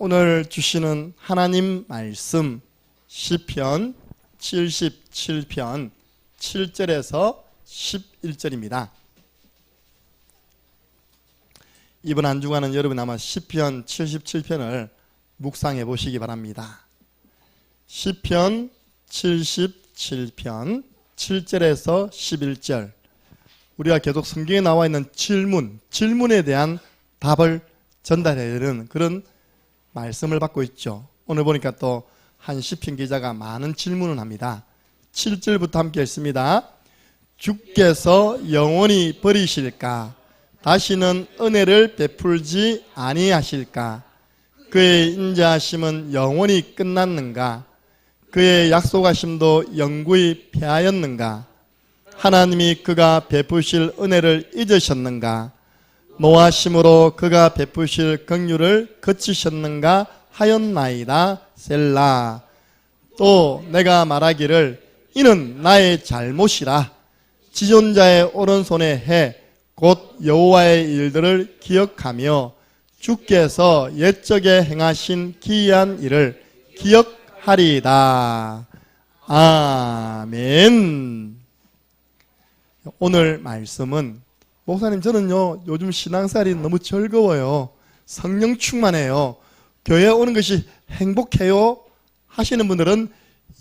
오늘 주시는 하나님 말씀 시편 77편 7절에서 11절입니다. 이번 한 주간은 여러분 아마 시편 77편을 묵상해 보시기 바랍니다. 시편 77편 7절에서 11절, 우리가 계속 성경에 나와 있는 질문에 대한 답을 전달해야 되는 그런 말씀을 받고 있죠. 오늘 보니까 또 한 시편 기자가 많은 질문을 합니다. 7절부터 함께 읽습니다. 주께서 영원히 버리실까? 다시는 은혜를 베풀지 아니하실까? 그의 인자하심은 영원히 끝났는가? 그의 약속하심도 영구히 패하였는가? 하나님이 그가 베푸실 은혜를 잊으셨는가? 노하심으로 그가 베푸실 긍휼을 그치셨는가 하였나이다. 셀라. 또 내가 말하기를 이는 나의 잘못이라. 지존자의 오른손의 해 곧 여호와의 일들을 기억하며 주께서 옛적에 행하신 기이한 일을 기억하리이다. 아멘. 오늘 말씀은, 목사님 저는요 요즘 신앙생활이 너무 즐거워요, 성령 충만해요, 교회에 오는 것이 행복해요 하시는 분들은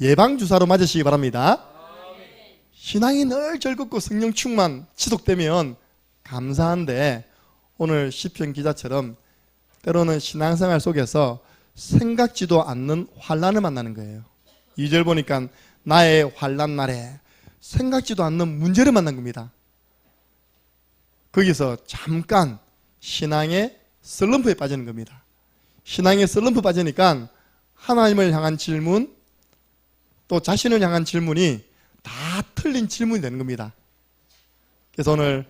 예방주사로 맞으시기 바랍니다. 신앙이 늘 즐겁고 성령 충만 지속되면 감사한데, 오늘 시편 기자처럼 때로는 신앙생활 속에서 생각지도 않는 환난을 만나는 거예요. 2절 보니까 나의 환난 날에 생각지도 않는 문제를 만난 겁니다. 거기서 잠깐 신앙의 슬럼프에 빠지는 겁니다. 신앙의 슬럼프 빠지니까 하나님을 향한 질문, 또 자신을 향한 질문이 다 틀린 질문이 되는 겁니다. 그래서 오늘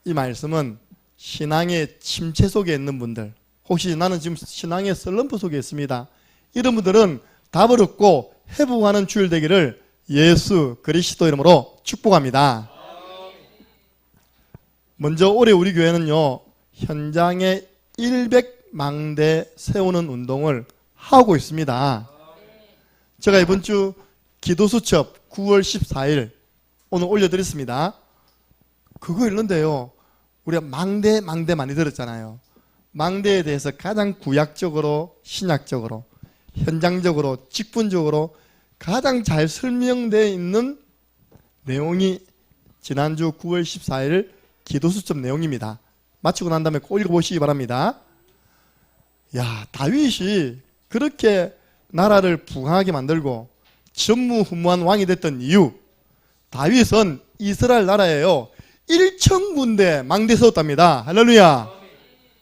이 말씀은 신앙의 침체 속에 있는 분들, 혹시 나는 지금 신앙의 슬럼프 속에 있습니다, 이런 분들은 답을 얻고 회복하는 주일 되기를 예수 그리스도 이름으로 축복합니다. 먼저 올해 우리 교회는요 현장에 100망대 세우는 운동을 하고 있습니다. 제가 이번 주 기도수첩 9월 14일 오늘 올려드렸습니다. 그거 읽는데요, 우리가 망대 많이 들었잖아요. 망대에 대해서 가장 구약적으로, 신약적으로, 현장적으로, 직분적으로 가장 잘 설명되어 있는 내용이 지난주 9월 14일 기도수첩 내용입니다. 마치고 난 다음에 꼭 읽어보시기 바랍니다. 야, 다윗이 그렇게 나라를 부강하게 만들고 전무후무한 왕이 됐던 이유, 다윗은 이스라엘 나라에요 1,000군데 망대 세웠답니다. 할렐루야.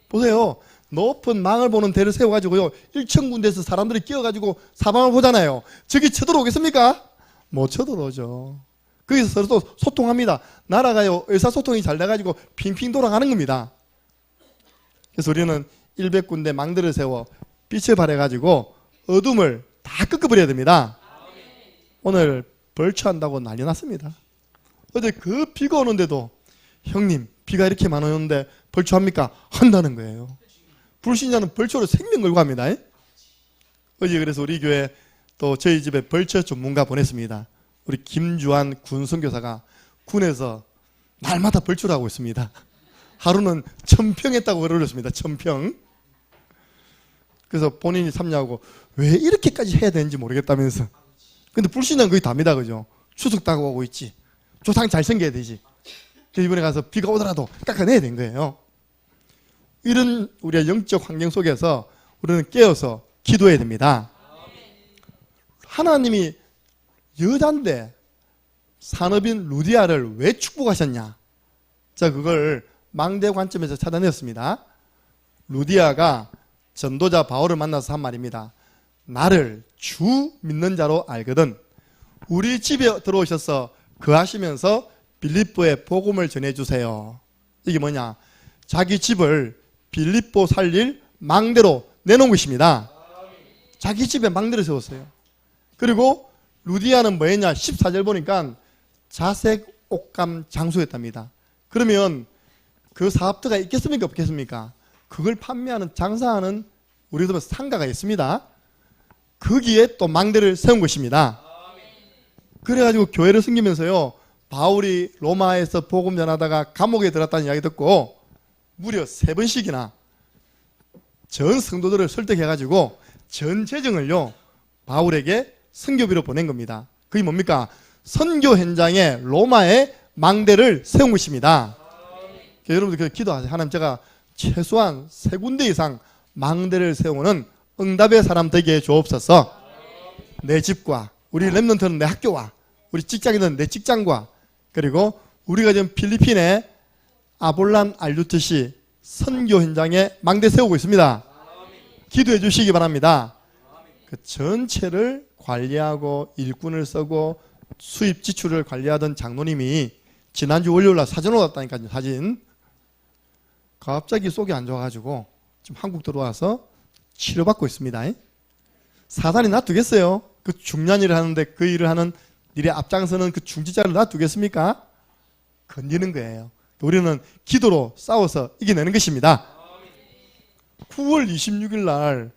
보세요, 높은 망을 보는 대를 세워가지고요 1,000군데에서 사람들이 끼어가지고 사방을 보잖아요. 저기 쳐들어오겠습니까? 못 쳐들어오죠. 거기서 서로 소통합니다. 나라가요 의사소통이 잘 돼가지고 핑핑 돌아가는 겁니다. 그래서 우리는 100군데 망대를 세워 빛을 발해가지고 어둠을 다 끄끄버려야 됩니다. 오늘 벌초한다고 난리 났습니다. 어제 그 비가 오는데도 형님 비가 이렇게 많이 오는데 벌초합니까? 한다는 거예요. 불신자는 벌초로 생명 걸고 합니다. 어제 그래서 우리 교회 또 저희 집에 벌초 전문가 보냈습니다. 우리 김주한 군선교사가 군에서 날마다 벌초를 하고 있습니다. 하루는 1000평 했다고 그러셨습니다. 1000평. 그래서 본인이 참여하고 왜 이렇게까지 해야 되는지 모르겠다면서. 근데 불신자는 거의 답니다. 그죠? 추석 다가오고 있지, 조상 잘 생겨야 되지, 그래서 이번에 가서 비가 오더라도 깎아내야 된 거예요. 이런 우리의 영적 환경 속에서 우리는 깨어서 기도해야 됩니다. 하나님이 여잔데 산업인 루디아를 왜 축복하셨냐? 자, 그걸 망대 관점에서 찾아냈습니다. 루디아가 전도자 바울을 만나서 한 말입니다. 나를 주 믿는 자로 알거든 우리 집에 들어오셔서 거하시면서 빌립보에 복음을 전해주세요. 이게 뭐냐? 자기 집을 빌립보 살릴 망대로 내놓은 것입니다. 자기 집에 망대를 세웠어요. 그리고 루디아는 뭐였냐? 14절 보니까 자색 옷감 장수였답니다. 그러면 그 사업자가 있겠습니까? 없겠습니까? 그걸 판매하는, 장사하는 우리도 상가가 있습니다. 거기에 또 망대를 세운 것입니다. 그래가지고 교회를 섬기면서요, 바울이 로마에서 복음 전하다가 감옥에 들었다는 이야기 듣고 무려 3번씩이나 전 성도들을 설득해가지고 전 재정을요 바울에게 선교비로 보낸 겁니다. 그게 뭡니까? 선교 현장에 로마에 망대를 세운 것입니다. 여러분들 기도하세요. 하나님, 제가 최소한 3군데 이상 망대를 세우는 응답의 사람 되게 주옵소서. 내 집과 우리 렘넌트는 내 학교와 우리 직장인은 내 직장과, 그리고 우리가 지금 필리핀에 아볼란 RUTC 선교 현장에 망대 세우고 있습니다. 기도해 주시기 바랍니다. 그 전체를 관리하고 일꾼을 쓰고 수입 지출을 관리하던 장로님이 지난주 월요일날 사진 올랐다니까요. 사진. 갑자기 속이 안 좋아가지고 지금 한국 들어와서 치료받고 있습니다. 사단이 놔두겠어요? 그 중요한 일을 하는데 그 일을 하는 일에 앞장서는 그 중지자를 놔두겠습니까? 건지는 거예요. 우리는 기도로 싸워서 이겨내는 것입니다. 9월 26일 날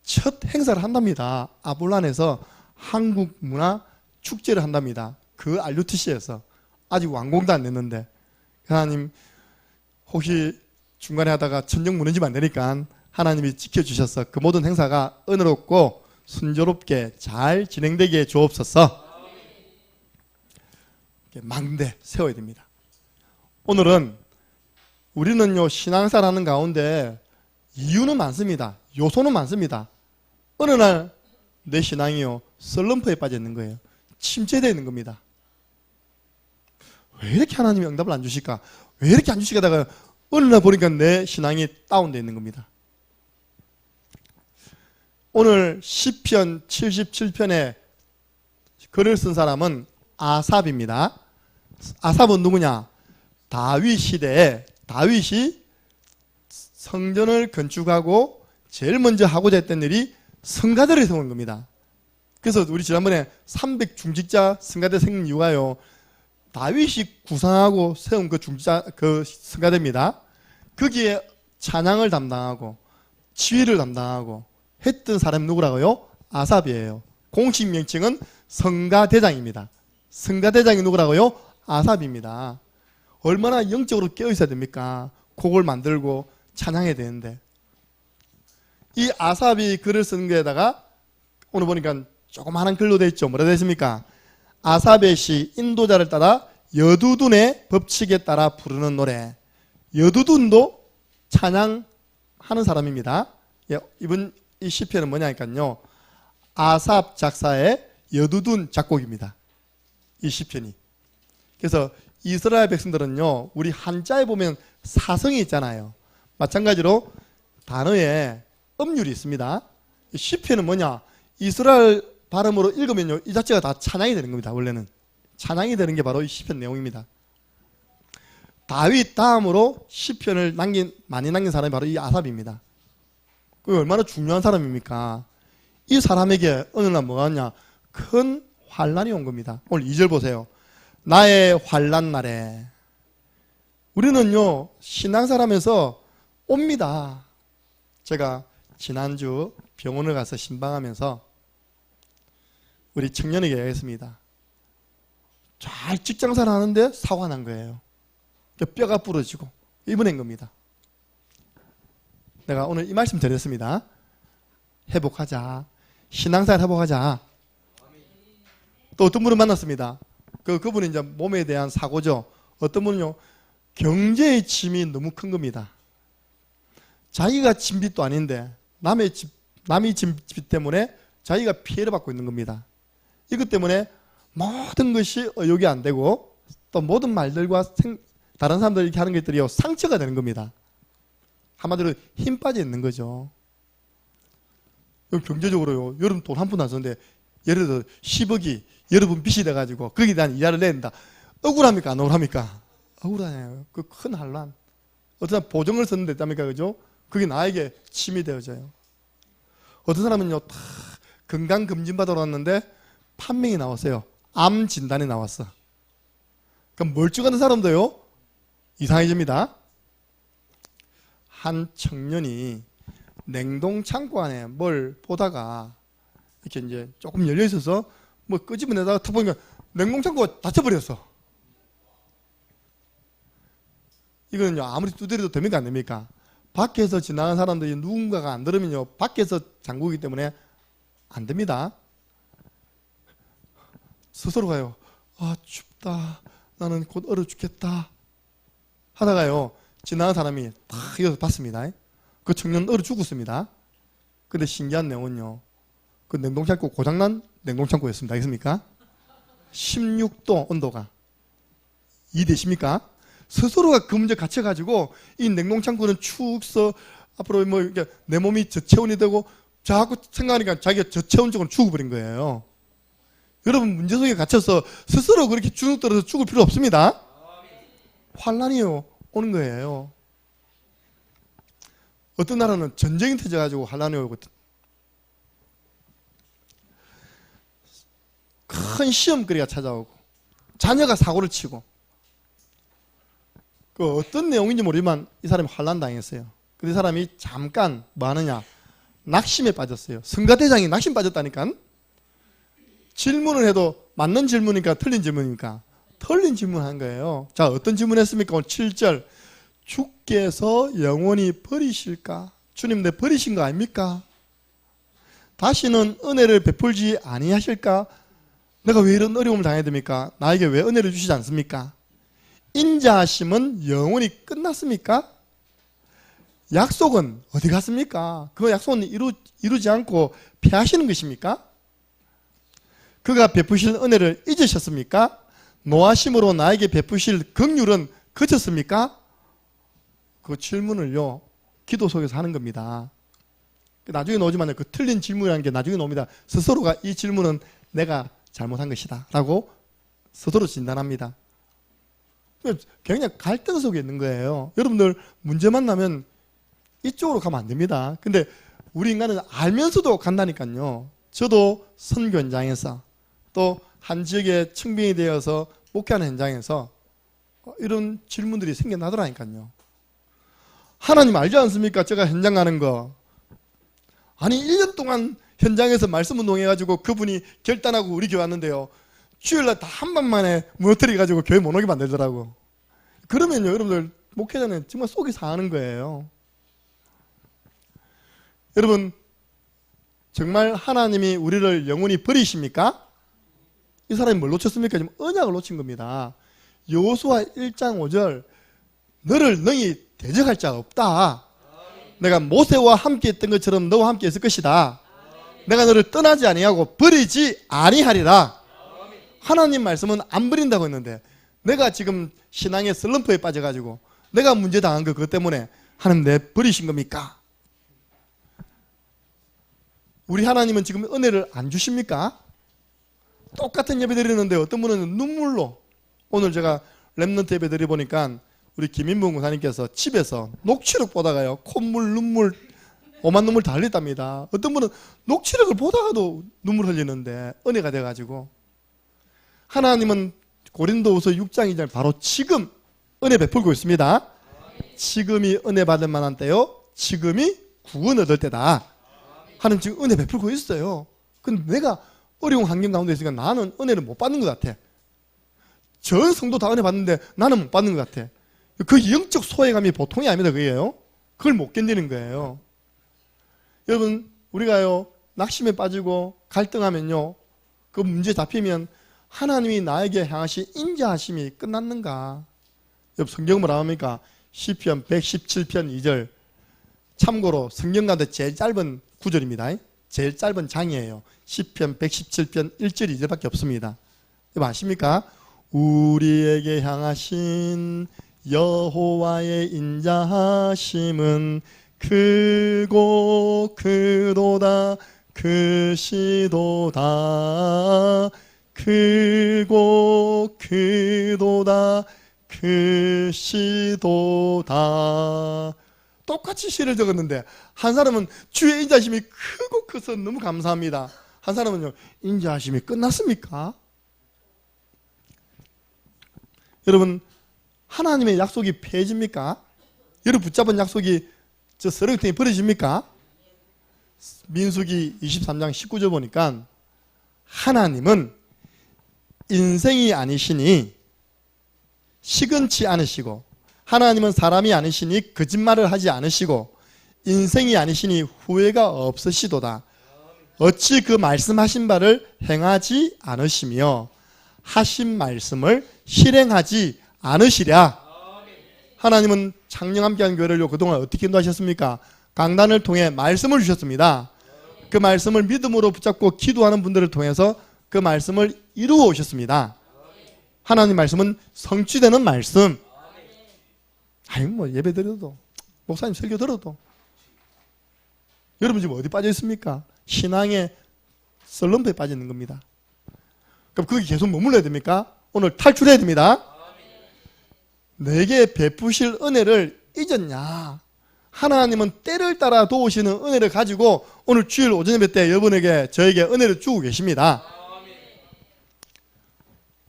첫 행사를 한답니다. 아볼란에서 한국 문화 축제를 한답니다. 그 RUTC에서 아직 완공도 안 됐는데, 하나님 혹시 중간에 하다가 천정 무너지면 안 되니까 하나님이 지켜주셔서 그 모든 행사가 은혜롭고 순조롭게 잘 진행되게 해 주옵소서. 망대 세워야 됩니다. 오늘은 우리는요 신앙생활하는 가운데 이유는 많습니다. 요소는 많습니다. 어느 날 내 신앙이요 슬럼프에 빠져 있는 거예요. 침체되어 있는 겁니다. 왜 이렇게 하나님이 응답을 안 주실까? 왜 이렇게 안 주실까 하다가 어느 날 보니까 내 신앙이 다운되어 있는 겁니다. 오늘 시편 77편에 글을 쓴 사람은 아삽입니다. 아삽은 누구냐? 다윗 시대에 다윗이 성전을 건축하고 제일 먼저 하고자 했던 일이 성가대를 세우는 겁니다. 그래서 우리 지난번에 300중직자 성가대 생긴 이유가요, 다윗이 구상하고 세운 그 성가대입니다. 거기에 찬양을 담당하고 지휘를 담당하고 했던 사람이 누구라고요? 아삽이에요. 공식 명칭은 성가대장입니다. 성가대장이 누구라고요? 아삽입니다. 얼마나 영적으로 깨어 있어야 됩니까? 곡을 만들고 찬양해야 되는데. 이 아삽이 글을 쓴 거에다가 오늘 보니까 조그마한 글로 되어 있죠. 뭐라 되어 있습니까? 아삽의 시 인도자를 따라 여두둔의 법칙에 따라 부르는 노래. 여두둔도 찬양하는 사람입니다. 이번 이 시편은 뭐냐니까요, 아삽 작사의 여두둔 작곡입니다. 이 시편이. 그래서 이스라엘 백성들은요, 우리 한자에 보면 사성이 있잖아요. 마찬가지로 단어에 음률이 있습니다. 시편은 뭐냐? 이스라엘 발음으로 읽으면요, 이 자체가 다 찬양이 되는 겁니다. 원래는 찬양이 되는 게 바로 이 시편 내용입니다. 다윗 다음으로 시편을 많이 남긴 사람이 바로 이 아삽입니다. 그 얼마나 중요한 사람입니까? 이 사람에게 어느 날 뭐가 왔냐? 큰 환란이 온 겁니다. 오늘 2절 보세요. 나의 환란 날에. 우리는요 신앙생활하면서 옵니다. 제가 지난주 병원을 가서 신방하면서 우리 청년에게 얘기했습니다. 잘 직장생활 하는데 사고가 난 거예요. 뼈가 부러지고 입원한 겁니다. 내가 오늘 이 말씀 드렸습니다. 회복하자. 신앙생활 회복하자. 또 어떤 분을 만났습니다. 그분은 이제 몸에 대한 사고죠. 어떤 분은요, 경제의 짐이 너무 큰 겁니다. 자기가 진 빚도 아닌데 남이 진 빚 때문에 자기가 피해를 받고 있는 겁니다. 이것 때문에 모든 것이 의욕이 안 되고 또 모든 말들과 다른 사람들이 이렇게 하는 것들이 상처가 되는 겁니다. 한마디로 힘 빠져 있는 거죠. 경제적으로요, 여러분 돈 한 푼 안 썼는데 예를 들어 10억이 여러분 빚이 돼가지고 거기에 대한 이자를 내야 된다. 억울합니까? 안 억울합니까? 억울하네요. 그 큰 환란. 어떤 사람 보증을 썼는데 있답니까? 그죠? 그게 나에게 침이 되어져요. 어떤 사람은요, 다 건강검진 받으러 왔는데 판명이 나왔어요. 암 진단이 나왔어. 그럼 멀쩡한 사람도요, 이상해집니다. 한 청년이 냉동 창고 안에 뭘 보다가 이렇게 이제 조금 열려 있어서 뭐 끄집어내다가 탁 보니까 냉동 창고가 닫혀버렸어. 이거는요, 아무리 두드려도 됩니까, 안 됩니까? 밖에서 지나가는 사람들이 누군가가 안 들으면요, 밖에서 잠그기 때문에 안 됩니다. 스스로가요, 아, 춥다. 나는 곧 얼어 죽겠다. 하다가요, 지나가는 사람이 탁 이어서 봤습니다. 그 청년 얼어 죽었습니다. 근데 신기한 내용은요, 그 냉동창고 고장난 냉동창고였습니다. 알겠습니까? 16도 온도가. 이해되십니까? 스스로가 그 문제 갇혀가지고 이 냉동창고는 축서 앞으로 뭐 이렇게 내 몸이 저체온이 되고 자꾸 생각하니까 자기가 저체온적으로 죽어버린 거예요. 여러분 문제 속에 갇혀서 스스로 그렇게 주눅 들어서 죽을 필요 없습니다. 환란이요 오는 거예요. 어떤 나라는 전쟁이 터져가지고 환란이 오고 큰 시험거리가 찾아오고 자녀가 사고를 치고 그 어떤 내용인지 모르지만 이 사람이 환란 당했어요. 근데 이 사람이 잠깐 뭐 하느냐 낙심에 빠졌어요. 성가대장이 낙심 빠졌다니까. 질문을 해도 맞는 질문이니까 틀린 질문이니까 틀린 질문 한 거예요. 자, 어떤 질문 했습니까? 오늘 7절 주께서 영원히 버리실까? 주님 내 버리신 거 아닙니까? 다시는 은혜를 베풀지 아니하실까? 내가 왜 이런 어려움을 당해야 됩니까? 나에게 왜 은혜를 주시지 않습니까? 인자하심은 영원히 끝났습니까? 약속은 어디 갔습니까? 그 약속은 이루지 않고 피하시는 것입니까? 그가 베푸실 은혜를 잊으셨습니까? 노하심으로 나에게 베푸실 긍휼은 그쳤습니까? 그 질문을요 기도 속에서 하는 겁니다. 나중에 나오지만 그 틀린 질문이라는 게 나중에 나옵니다. 스스로가 이 질문은 내가 잘못한 것이다 라고 스스로 진단합니다. 굉장히 갈등 속에 있는 거예요. 여러분들 문제 만나면 이쪽으로 가면 안 됩니다. 근데 우리 인간은 알면서도 간다니까요. 저도 선교 현장에서 또 한 지역에 청빙이 되어서 목회하는 현장에서 이런 질문들이 생겨나더라니까요. 하나님 알지 않습니까? 제가 현장 가는 거. 아니 1년 동안 현장에서 말씀 운동해가지고 그분이 결단하고 우리 교회 왔는데요. 주일날 다 한 번만에 무너뜨려가지고 교회 못 오게 만들더라고. 그러면요 여러분들 목회자는 정말 속이 상하는 거예요. 여러분 정말 하나님이 우리를 영원히 버리십니까? 이 사람이 뭘 놓쳤습니까? 지금 언약을 놓친 겁니다. 여호수아 1장 5절 너를 능히 대적할 자가 없다. 내가 모세와 함께 했던 것처럼 너와 함께 있을 것이다. 내가 너를 떠나지 아니하고 버리지 아니하리라. 하나님 말씀은 안 버린다고 했는데 내가 지금 신앙의 슬럼프에 빠져가지고 내가 문제 당한 거 그것 때문에 하나님 내 버리신 겁니까? 우리 하나님은 지금 은혜를 안 주십니까? 똑같은 예배 드리는데 어떤 분은 눈물로 오늘 제가 렘넌트 예배 드려보니까 우리 김인봉 목사님께서 집에서 녹취록 보다가요 콧물 눈물 오만 눈물 다 흘렸답니다. 어떤 분은 녹취록을 보다가도 눈물 흘리는데 은혜가 돼가지고 하나님은 고린도후서 6장 2절 바로 지금 은혜 베풀고 있습니다. 지금이 은혜 받을 만한 때요 지금이 구원 얻을 때다. 하나님 지금 은혜 베풀고 있어요. 근데 내가 어려운 환경 가운데 있으니까 나는 은혜를 못 받는 것 같아. 전 성도 다 은혜 받는데 나는 못 받는 것 같아. 그 영적 소외감이 보통이 아닙니다. 그게요. 그걸 못 견디는 거예요. 여러분 우리가요 낙심에 빠지고 갈등하면요 그 문제 잡히면 하나님이 나에게 향하신 인자하심이 끝났는가? 여러분 성경 뭐라 합니까? 시편 117편 2절. 참고로 성경 가운데 제일 짧은 구절입니다. 제일 짧은 장이에요. 시편 117편 1절 2절밖에 없습니다. 여러분 아십니까? 우리에게 향하신 여호와의 인자하심은 크고 크도다 크시도다 크고 크도다 크시도다. 똑같이 시를 적었는데 한 사람은 주의 인자하심이 크고 커서 너무 감사합니다. 한 사람은요 인자하심이 끝났습니까? 여러분 하나님의 약속이 폐해집니까? 여러분 붙잡은 약속이 저 쓰레기통에 버려집니까? 민수기 23장 19절 보니까 하나님은 인생이 아니시니 시근치 않으시고, 하나님은 사람이 아니시니 거짓말을 하지 않으시고, 인생이 아니시니 후회가 없으시도다. 어찌 그 말씀하신 바를 행하지 않으시며 하신 말씀을 실행하지 않으시랴. 하나님은 창녕 함께하는 교회를 그동안 어떻게 인도하셨습니까? 강단을 통해 말씀을 주셨습니다. 그 말씀을 믿음으로 붙잡고 기도하는 분들을 통해서 그 말씀을 이루어 오셨습니다. 하나님 말씀은 성취되는 말씀. 아니 뭐 예배 드려도, 목사님 설교 들어도, 여러분 지금 어디 빠져 있습니까? 신앙의 썰렁배에 빠져 있는 겁니다. 그럼 거기 계속 머물러야 됩니까? 오늘 탈출해야 됩니다. 내게 베푸실 은혜를 잊었냐? 하나님은 때를 따라 도우시는 은혜를 가지고 오늘 주일 오전 예배 때 여러분에게, 저에게 은혜를 주고 계십니다.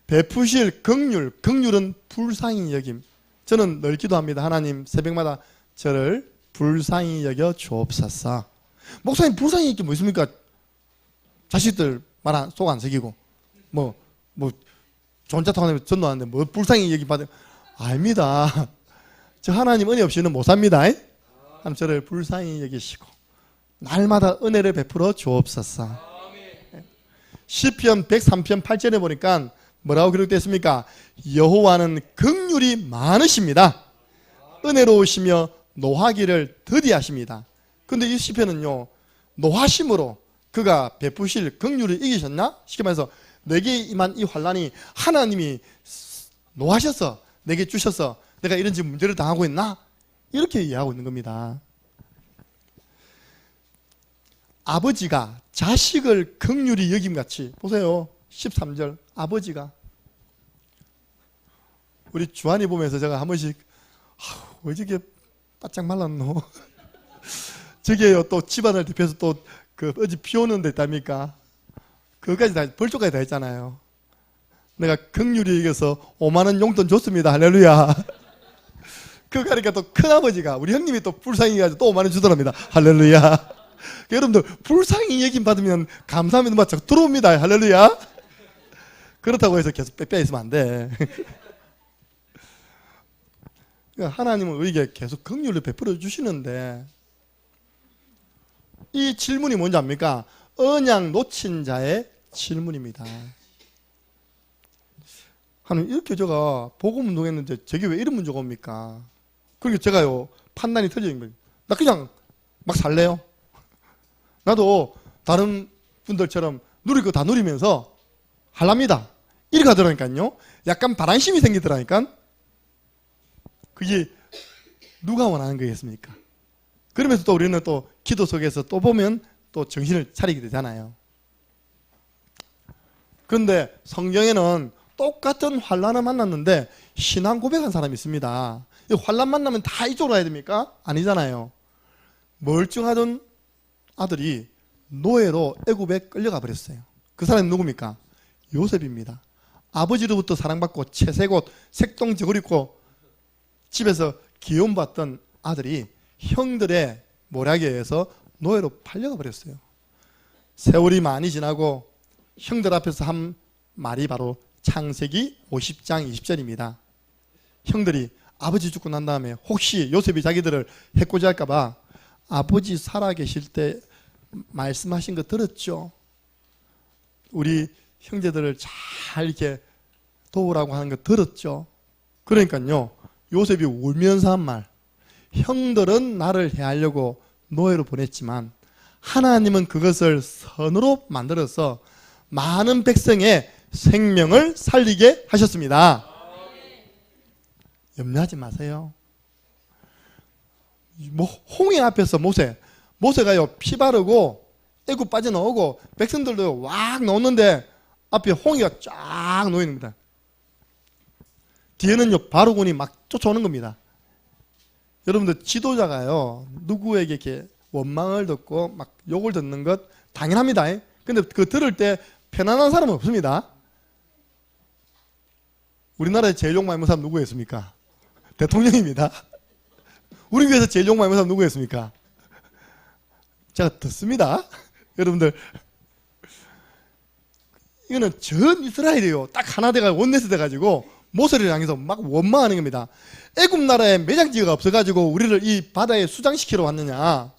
베푸실 긍휼, 긍휼은 불쌍히 여김. 저는 늘 기도합니다. 하나님, 새벽마다 저를 불쌍히 여겨 주옵소서. 목사님, 불쌍히 여기 뭐 있습니까? 자식들 말 속 안 새기고 뭐 좋은 차 타고 전도하는데 뭐 불쌍히 여기 받아. 아닙니다. 저 하나님 은혜 없이는 못 삽니다. 하나님 저를 불쌍히 여기시고 날마다 은혜를 베풀어 주옵소서. 시편 103편 8절에 보니까 뭐라고 기록되어 있습니까? 여호와는 긍휼이 많으십니다. 은혜로우시며 노하기를 더디하십니다. 근데 이 시편은요, 노하심으로 그가 베푸실 긍휼을 이기셨나? 쉽게 말해서 내게 임한 이 환난이 하나님이 노하셔서 내게 주셔서 내가 이런 지금 문제를 당하고 있나? 이렇게 이해하고 있는 겁니다. 아버지가 자식을 긍휼히 여김같이, 보세요. 13절 아버지가, 우리 주한이 보면서 제가 한 번씩 왜 저게 바짝 말랐노? 저게요, 또 집안을 대표해서 또 그 어제 비 오는 데 있답니까? 그거까지 다, 벌초까지 다 했잖아요. 내가 긍휼히 여겨서 5만 원 용돈 줬습니다. 할렐루야. 그거 하니까 또 큰아버지가, 우리 형님이 또 불쌍히 해가지고 또 5만 원 주더랍니다. 할렐루야. 여러분들 불쌍히 여김 받으면 감사합니다. 막 자꾸 들어옵니다. 할렐루야. 그렇다고 해서 계속 빼빼 있으면 안 돼. 하나님은 우리에게 계속 긍휼을 베풀어 주시는데, 이 질문이 뭔지 압니까? 언약 놓친 자의 질문입니다. 하나님, 이렇게 제가 복음 운동했는데 저게 왜 이런 문제가 옵니까? 그러니까 제가요, 판단이 틀린 거예요. 나 그냥 막 살래요. 나도 다른 분들처럼 누릴 거 다 누리면서 할랍니다. 이렇게 하더라니까요. 약간 바람심이 생기더라니까. 그게 누가 원하는 거겠습니까? 그러면서 또 우리는 또 기도 속에서 또 보면 또 정신을 차리게 되잖아요. 그런데 성경에는 똑같은 환난을 만났는데 신앙 고백한 사람이 있습니다. 환난 만나면 다 이쪽으로 가야 됩니까? 아니잖아요. 멀쩡하던 아들이 노예로 애굽에 끌려가 버렸어요. 그 사람이 누굽니까? 요셉입니다. 아버지로부터 사랑받고 채색옷, 색동저고리 입고 집에서 귀여움받던 아들이 형들의 모략에 의해서 노예로 팔려가 버렸어요. 세월이 많이 지나고 형들 앞에서 한 말이 바로 창세기 50장 20절입니다. 형들이 아버지 죽고 난 다음에 혹시 요셉이 자기들을 해코지 할까 봐 아버지 살아계실 때 말씀하신 거 들었죠? 우리 형제들을 잘 이렇게 도우라고 하는 거 들었죠? 그러니까요, 요셉이 울면서 한 말, 형들은 나를 해하려고 노예로 보냈지만 하나님은 그것을 선으로 만들어서 많은 백성의 생명을 살리게 하셨습니다. 염려하지 마세요. 홍해 앞에서 모세가요, 피 바르고 애굽 빠져나오고 백성들도 왁 나오는데 앞에 홍해가 쫙 놓이는 겁니다. 뒤에는요, 바로군이 막 쫓아오는 겁니다. 여러분들, 지도자가요, 누구에게 이렇게 원망을 듣고 막 욕을 듣는 것 당연합니다. 근데 그 들을 때 편안한 사람은 없습니다. 우리나라에 제일 욕 많이 먹는 사람 누구였습니까? 대통령입니다. 우리 교회에서 제일 욕 많이 먹는 사람 누구였습니까? 제가 듣습니다. 여러분들, 이거는 전 이스라엘이에요. 딱 하나 돼가 원내스 돼가지고 모세를 향해서 막 원망하는 겁니다. 애굽 나라에 매장지가 없어가지고 우리를 이 바다에 수장시키러 왔느냐, 막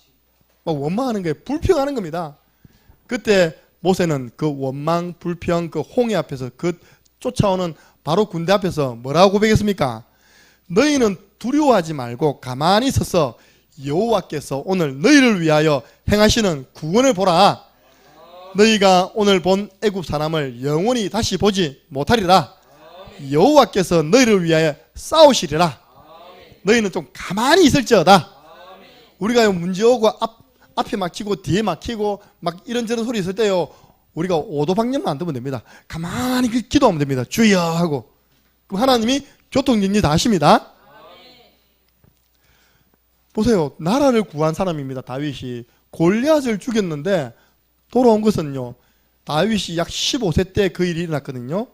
원망하는 거예요. 불평하는 겁니다. 그때 모세는 그 원망, 불평, 그 홍해 앞에서 그 쫓아오는 바로 군대 앞에서 뭐라고 고백했습니까? 너희는 두려워하지 말고 가만히 서서 여호와께서 오늘 너희를 위하여 행하시는 구원을 보라. 너희가 오늘 본 애굽 사람을 영원히 다시 보지 못하리라. 여호와께서 너희를 위하여 싸우시리라. 너희는 좀 가만히 있을지어다. 우리가 문제 오고 앞에 막히고 뒤에 막히고 막 이런저런 소리 있을 때요, 우리가 오도방정만 안 두면 됩니다. 가만히 기도하면 됩니다. 주여 하고. 그럼 하나님이 교통정리 다 하십니다. 보세요. 나라를 구한 사람입니다. 다윗이 골리앗을 죽였는데 돌아온 것은요, 다윗이 약 15세 때 그 일이 일어났거든요.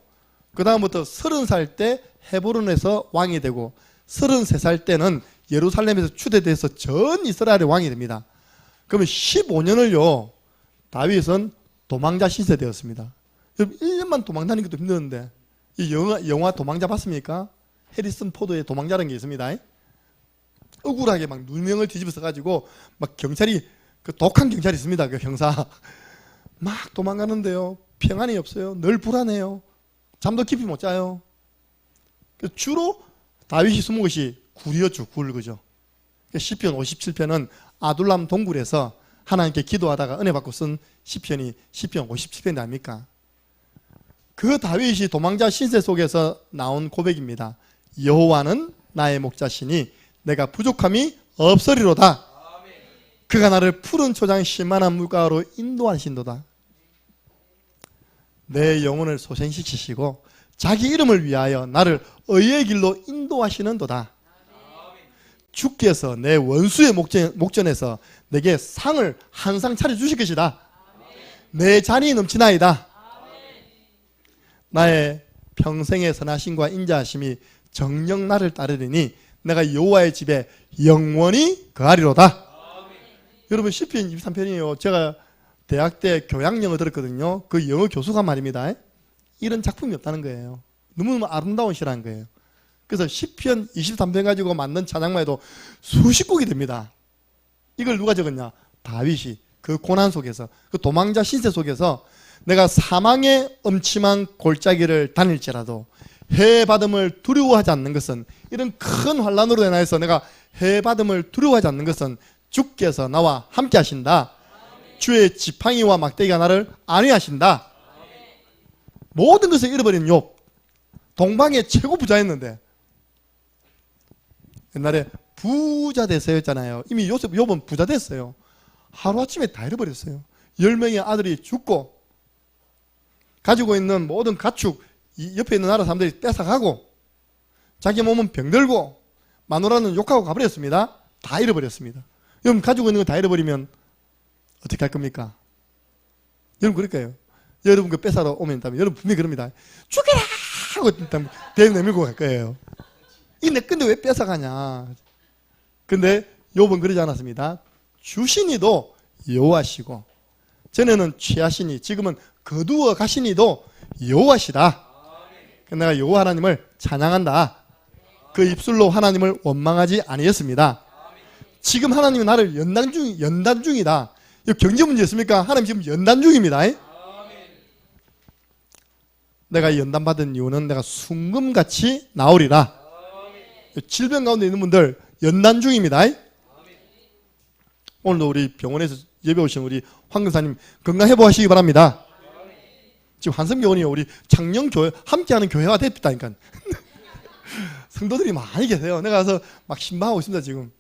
그 다음부터 30살 때 헤브론에서 왕이 되고 33살 때는 예루살렘에서 추대돼서 전 이스라엘의 왕이 됩니다. 그러면 15년을요 다윗은 도망자 신세 되었습니다. 1년만 도망다니는 것도 힘드는데, 이 영화 도망자 봤습니까? 해리슨 포드의 도망자라는 게 있습니다. 억울하게 막 누명을 뒤집어 써가지고 막 경찰이, 그 독한 경찰이 있습니다. 그 형사 막 도망가는데요 평안이 없어요. 늘 불안해요. 잠도 깊이 못 자요. 주로 다윗이 숨은 것이 굴이었죠. 굴. 그죠? 시편 57편은 아둘람 동굴에서 하나님께 기도하다가 은혜 받고 쓴 시편이 시편 57편이 아닙니까? 그 다윗이 도망자 신세 속에서 나온 고백입니다. 여호와는 나의 목자시니 내가 부족함이 없으리로다. 그가 나를 푸른 초장 시만한 물가로 인도하신도다. 내 영혼을 소생시키시고 자기 이름을 위하여 나를 의의 길로 인도하시는도다. 주께서 내 원수의 목전에서 내게 상을 한 상 차려주실 것이다. 내 잔이 넘치나이다. 나의 평생의 선하심과 인자하심이 정녕 나를 따르리니 내가 여호와의 집에 영원히 거하리로다. 여러분, 시편 23편이에요. 제가 대학 때 교양 영어 들었거든요. 그 영어 교수가 말입니다. 이런 작품이 없다는 거예요. 너무너무 아름다운 시라는 거예요. 그래서 시편 23편 가지고 만든 찬양만 해도 수십 곡이 됩니다. 이걸 누가 적었냐? 다윗이 그 고난 속에서, 그 도망자 신세 속에서 내가 사망의 엄침한 골짜기를 다닐지라도 해받음을 두려워하지 않는 것은, 이런 큰 환난으로 인하여서 내가 해받음을 두려워하지 않는 것은 주께서 나와 함께 하신다. 주의 지팡이와 막대기가 나를 안위하신다. 모든 것을 잃어버린 욥, 동방의 최고 부자였는데 옛날에 부자 되세요 했잖아요. 이미 욥은 부자 됐어요. 하루아침에 다 잃어버렸어요. 10명의 아들이 죽고 가지고 있는 모든 가축 옆에 있는 나라 사람들이 뺏어가고 자기 몸은 병들고 마누라는 욕하고 가버렸습니다. 다 잃어버렸습니다. 여러분, 가지고 있는 거 다 잃어버리면 어떻게 할 겁니까? 여러분, 그럴 거예요. 여러분 그 뺏어러 오면 여러분 분명히 그럽니다. 죽여라! 하고 대에 내밀고 갈 거예요. 이 내 건데 왜 뺏어가냐. 근데 욥은 그러지 않았습니다. 주시니도 여호와시고 전에는 취하시니 지금은 거두어 가시니도 여호와시다. 내가 여호와 하나님을 찬양한다. 그 입술로 하나님을 원망하지 아니했습니다. 지금 하나님은 나를 연단 중이다. 이거 경제 문제였습니까? 하나님 지금 연단 중입니다. 내가 연단받은 이유는 내가 순금같이 나오리라. 질병 가운데 있는 분들 연단 중입니다. 오늘도 우리 병원에서 예배 오신 우리 황근사님 건강회복하시기 바랍니다. 지금 한성교원이요, 우리 창녕교회 함께하는 교회가 됐다니까. 성도들이 많이 계세요. 내가 가서 막 신방하고 있습니다 지금.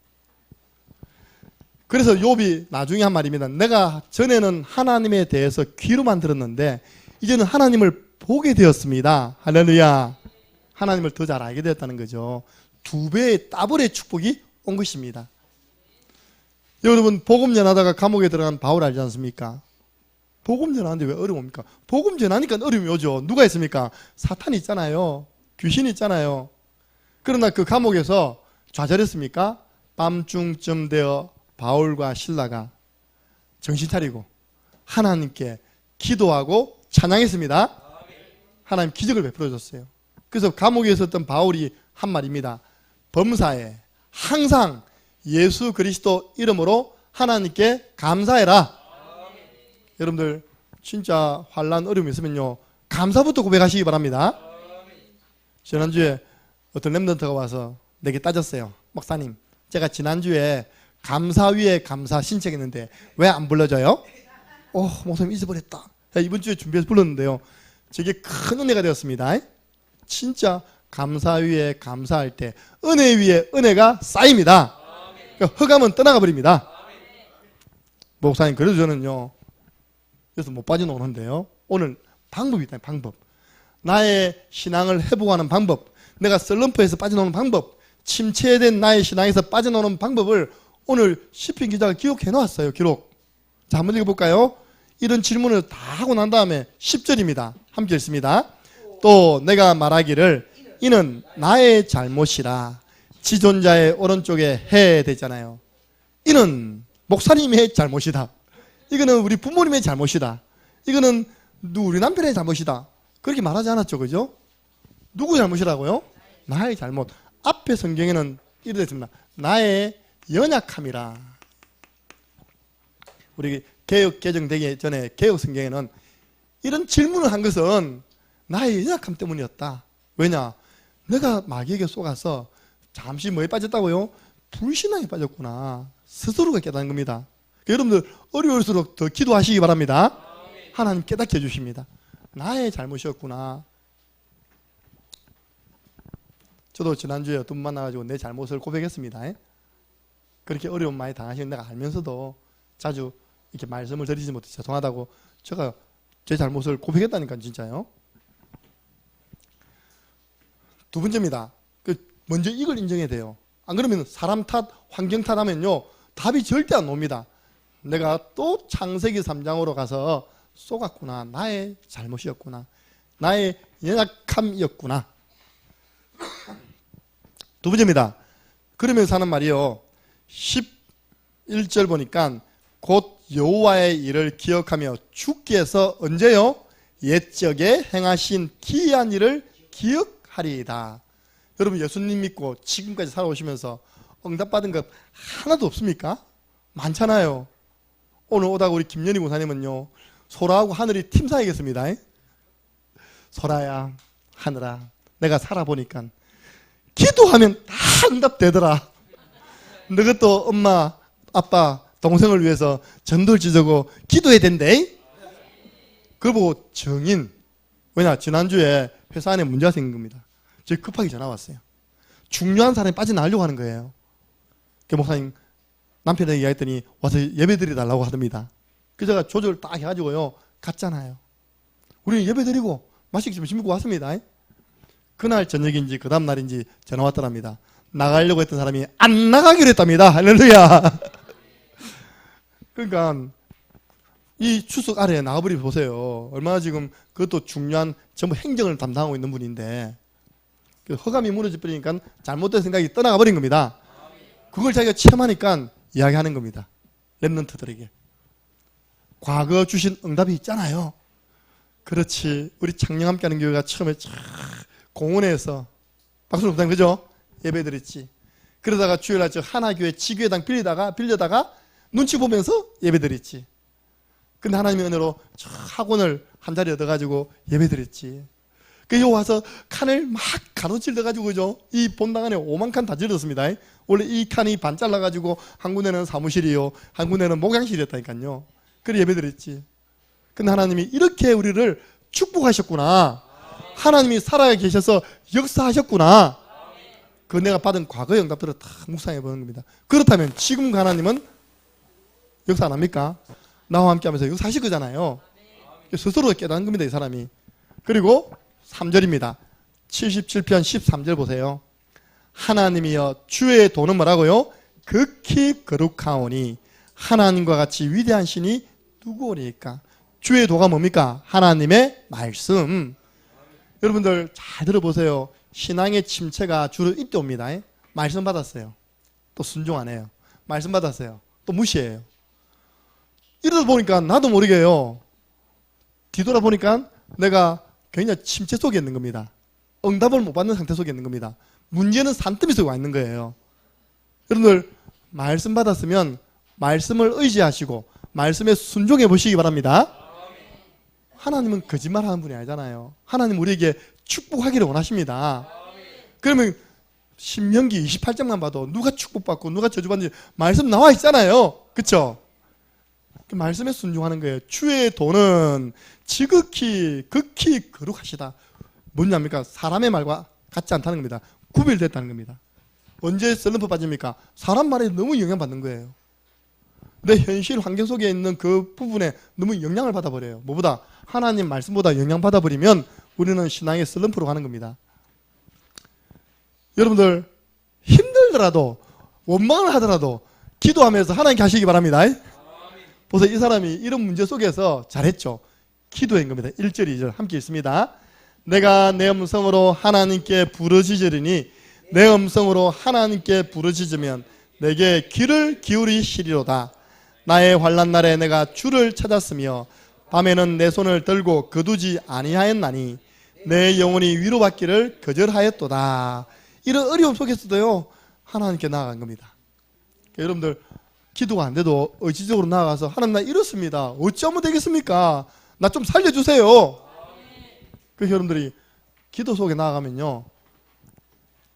그래서 욥이 나중에 한 말입니다. 내가 전에는 하나님에 대해서 귀로만 들었는데 이제는 하나님을 보게 되었습니다. 할렐루야. 하나님을 더 잘 알게 되었다는 거죠. 2배의 더블의 축복이 온 것입니다. 여러분, 복음 전하다가 감옥에 들어간 바울 알지 않습니까? 복음 전하는데 왜 어려웁니까? 복음 전하니까 어려움이 오죠. 누가 있습니까? 사탄이 있잖아요. 귀신이 있잖아요. 그러나 그 감옥에서 좌절했습니까? 밤중쯤 되어 바울과 실라가 정신 차리고 하나님께 기도하고 찬양했습니다. 하나님 기적을 베풀어 줬어요. 그래서 감옥에 있었던 바울이 한 말입니다. 범사에 항상 예수 그리스도 이름으로 하나님께 감사해라. 여러분들 진짜 환난 어려움이 있으면요, 감사부터 고백하시기 바랍니다. 지난주에 어떤 랩런트가 와서 내게 따졌어요. 목사님, 제가 지난주에 감사 위에 감사 신청했는데 왜 안 불러줘요? 목사님 잊어버렸다. 이번 주에 준비해서 불렀는데요, 저게 큰 은혜가 되었습니다. 진짜 감사 위에 감사할 때 은혜 위에 은혜가 쌓입니다. 그러니까 흑암은 떠나가 버립니다. 목사님, 그래도 저는요, 그래서 못 빠져나오는데요, 오늘 방법이 있다. 방법. 나의 신앙을 회복하는 방법, 내가 슬럼프에서 빠져나오는 방법, 침체된 나의 신앙에서 빠져나오는 방법을 오늘 시편 기자가 기록해 놓았어요. 기록. 자, 한번 읽어볼까요? 이런 질문을 다 하고 난 다음에 10절입니다. 함께 읽습니다. 또 내가 말하기를 이는 나의 잘못이라. 지존자의 오른쪽에 해야 되잖아요. 이는 목사님의 잘못이다. 이거는 우리 부모님의 잘못이다. 이거는 우리 남편의 잘못이다. 그렇게 말하지 않았죠, 그죠? 누구 잘못이라고요? 나의 잘못. 앞에 성경에는 이렇게 됐습니다. 나의 연약함이라. 우리 개혁 개정되기 전에 개혁 성경에는 이런 질문을 한 것은 나의 연약함 때문이었다. 왜냐? 내가 마귀에게 속아서 잠시 뭐에 빠졌다고요? 불신앙에 빠졌구나. 스스로가 깨닫는 겁니다. 여러분들 어려울수록 더 기도하시기 바랍니다. 하나님 깨닫게 해주십니다. 나의 잘못이었구나. 저도 지난주에 어떤 분 만나가지고 내 잘못을 고백했습니다. 그렇게 어려움 많이 당하시는 내가 알면서도 자주 이렇게 말씀을 드리지 못해 죄송하다고 제가 제 잘못을 고백했다니까, 진짜요. 두 번째입니다. 먼저 이걸 인정해야 돼요. 안 그러면 사람 탓, 환경 탓 하면요, 답이 절대 안 옵니다. 내가 또 창세기 3장으로 가서 속았구나. 나의 잘못이었구나. 나의 연약함이었구나. 두 번째입니다. 그러면서 하는 말이요, 11절 보니까 곧 여호와의 일을 기억하며 주께서 언제요? 옛적에 행하신 기이한 일을 기억하리이다. 여러분, 예수님 믿고 지금까지 살아오시면서 응답받은 것 하나도 없습니까? 많잖아요. 오늘 오다가 우리 김연희 목사님은요, 소라하고 하늘이 팀 사이겠습니다. 소라야, 하늘아, 내가 살아보니까 기도하면 다 응답되더라. 너것도 엄마, 아빠, 동생을 위해서 전도를 지르고 기도해야 된대. 그걸 보고 정인. 왜냐? 지난주에 회사 안에 문제가 생긴 겁니다. 저희 급하게 전화 왔어요. 중요한 사람이 빠져나가려고 하는 거예요. 그 목사님, 남편에게 얘기했더니 와서 예배 드려달라고 하답니다. 그래서 제가 조절 딱 해가지고요, 갔잖아요. 우리는 예배 드리고 맛있게 점심 먹고 왔습니다. 그날 저녁인지 그 다음 날인지 전화 왔더랍니다. 나가려고 했던 사람이 안 나가기로 했답니다. 할렐루야. 그러니까 이 추석 아래에 나가버리 보세요. 얼마나 지금 그것도 중요한 전부 행정을 담당하고 있는 분인데 허감이 무너져 버리니까 잘못된 생각이 떠나가 버린 겁니다. 그걸 자기가 체험하니까 이야기하는 겁니다. 랩런트들에게. 과거 주신 응답이 있잖아요. 그렇지. 우리 창녕 함께하는 교회가 처음에 공원에서 박수를 못한 거죠. 예배드렸지. 그러다가 주일날 저 하나교회 지교회당 빌려다가 눈치 보면서 예배드렸지. 근데 하나님의 은혜로 저 학원을 한 자리 얻어가지고 예배드렸지. 그 와서 칸을 막 가로질러 가지고 그죠? 이 본당 안에 5만 칸 다 질렀습니다. 원래 이 칸이 반 잘라가지고 한 군데는 사무실이요, 한 군데는 목양실이었다니까요. 그래 예배드렸지. 근데 하나님이 이렇게 우리를 축복하셨구나. 하나님이 살아 계셔서 역사하셨구나. 그 내가 받은 과거의 응답들을 다 묵상해 보는 겁니다. 그렇다면 지금 하나님은 역사 안 합니까? 나와 함께 하면서 역사하실 거잖아요. 스스로 깨닫는 겁니다, 이 사람이. 그리고 3절입니다. 77편 13절 보세요. 하나님이여 주의 도는 뭐라고요? 극히 거룩하오니 하나님과 같이 위대한 신이 누구오리까? 주의 도가 뭡니까? 하나님의 말씀. 여러분들 잘 들어보세요. 신앙의 침체가 주로 이때 옵니다. 말씀 받았어요. 또 순종 안 해요. 말씀 받았어요. 또 무시해요. 이러다 보니까 나도 모르게요. 뒤돌아보니까 내가 굉장히 침체 속에 있는 겁니다. 응답을 못 받는 상태 속에 있는 겁니다. 문제는 산더미 속에 와 있는 거예요. 여러분들 말씀 받았으면 말씀을 의지하시고 말씀에 순종해 보시기 바랍니다. 하나님은 거짓말하는 분이 아니잖아요. 하나님 우리에게 축복하기를 원하십니다. 그러면 신명기 28장만 봐도 누가 축복받고 누가 저주받는지 말씀 나와 있잖아요. 그렇죠? 그 말씀에 순종하는 거예요. 주의 도는 지극히 극히 거룩하시다. 뭐냐입니까? 사람의 말과 같지 않다는 겁니다. 구별됐다는 겁니다. 언제 슬럼프 빠집니까? 사람 말에 너무 영향받는 거예요. 내 현실 환경 속에 있는 그 부분에 너무 영향을 받아버려요. 뭐보다? 하나님 말씀보다 영향받아버리면 우리는 신앙의 슬럼프로 가는 겁니다. 여러분들 힘들더라도 원망을 하더라도 기도하면서 하나님께 하시기 바랍니다. 보세요. 이 사람이 이런 문제 속에서 잘했죠. 기도한 겁니다. 1절 2절 함께 있습니다. 내가 내 음성으로 하나님께 부르짖으리니 내 음성으로 하나님께 부르짖으면 내게 귀를 기울이시리로다. 나의 환난 날에 내가 주를 찾았으며 밤에는 내 손을 들고 거두지 아니하였나니 내 영혼이 위로받기를 거절하였도다. 이런 어려움 속에서도요 하나님께 나아간 겁니다. 여러분들 기도가 안 돼도 의지적으로 나아가서 하나님 나 이렇습니다. 어찌하면 되겠습니까? 나 좀 살려주세요. 그 여러분들이 기도 속에 나아가면요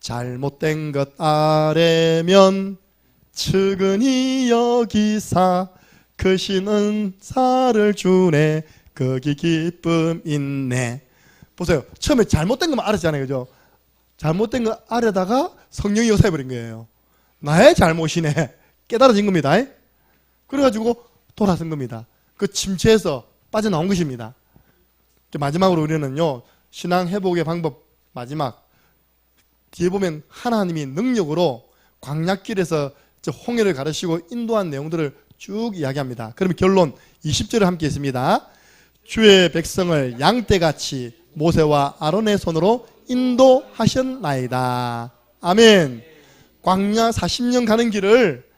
잘못된 것 아래면 측은히 여기사 크신 은사를 주네 거기 기쁨 있네. 보세요. 처음에 잘못된 것만 알았잖아요. 그죠? 잘못된 거 아래다가 성령이 요사해버린 거예요. 나의 잘못이네. 깨달아진 겁니다. 그래가지고 돌아선 겁니다. 그 침체에서 빠져나온 것입니다. 마지막으로 우리는요 신앙 회복의 방법 마지막 뒤에 보면 하나님이 능력으로 광야길에서 홍해를 가르치고 인도한 내용들을 쭉 이야기합니다. 그러면 결론 20절을 함께 있습니다. 주의 백성을 양떼같이 모세와 아론의 손으로 인도하셨나이다. 아멘. 광야 40년 가는 길을